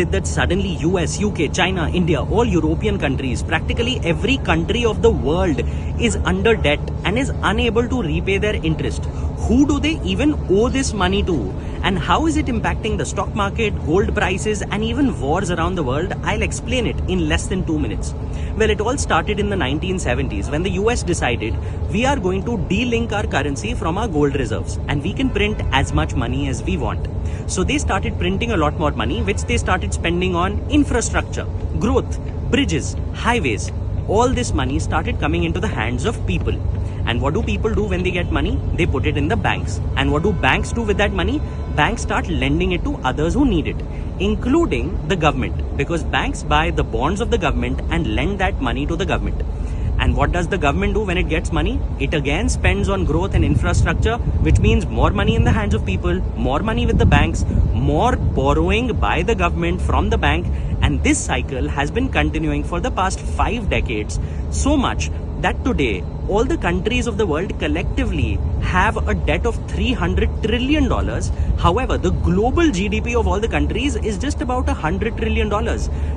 That suddenly US, UK, China, India, all European countries, practically every country of the world is under debt and is unable to repay their interest. Who do they even owe this money to? And how is it impacting the stock market, gold prices, and even wars around the world? I'll explain it in less than 2 minutes. Well, it all started in the 1970s when the US decided we are going to de-link our currency from our gold reserves and we can print as much money as we want. So they started printing a lot more money, which they started spending on infrastructure, growth, bridges, highways. All this money started coming into the hands of people. And what do people do when they get money? They put it in the banks. And what do banks do with that money? Banks start lending it to others who need it, including the government, because banks buy the bonds of the government and lend that money to the government. And what does the government do when it gets money? It again spends on growth and infrastructure, which means more money in the hands of people, more money with the banks, more borrowing by the government from the bank. And this cycle has been continuing for the past 5 decades, so much that today all the countries of the world collectively have a debt of $300 trillion. However, the global GDP of all the countries is just about $100 trillion,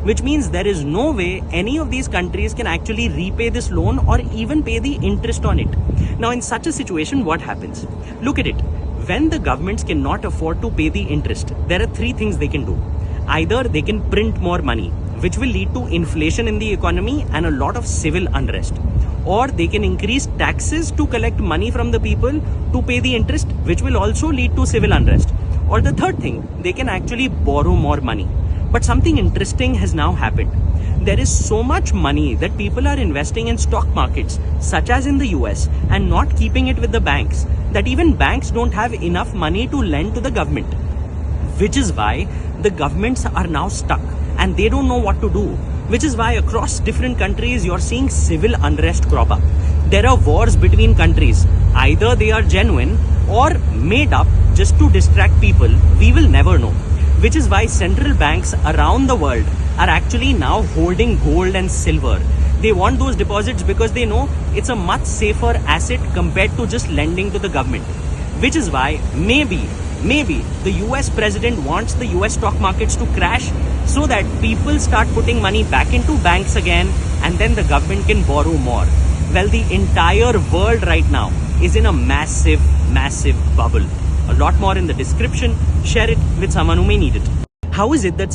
which means there is no way any of these countries can actually repay this loan or even pay the interest on it. Now, in such a situation, what happens? Look at it. When the governments cannot afford to pay the interest, there are 3 things they can do. Either they can print more money, which will lead to inflation in the economy and a lot of civil unrest. Or they can increase taxes to collect money from the people to pay the interest, which will also lead to civil unrest. Or the third thing, they can actually borrow more money. But something interesting has now happened. There is so much money that people are investing in stock markets, such as in the US, and not keeping it with the banks, that even banks don't have enough money to lend to the government. Which is why the governments are now stuck and they don't know what to do. Which is why across different countries you're seeing civil unrest crop up. There are wars between countries. Either they are genuine or made up just to distract people. We will never know. Which is why central banks around the world are actually now holding gold and silver. They want those deposits because they know it's a much safer asset compared to just lending to the government. Which is why maybe the US president wants the US stock markets to crash so that people start putting money back into banks again and then the government can borrow more. Well, the entire world right now is in a massive bubble. A lot more in the description. Share it with someone who may need it. How is it that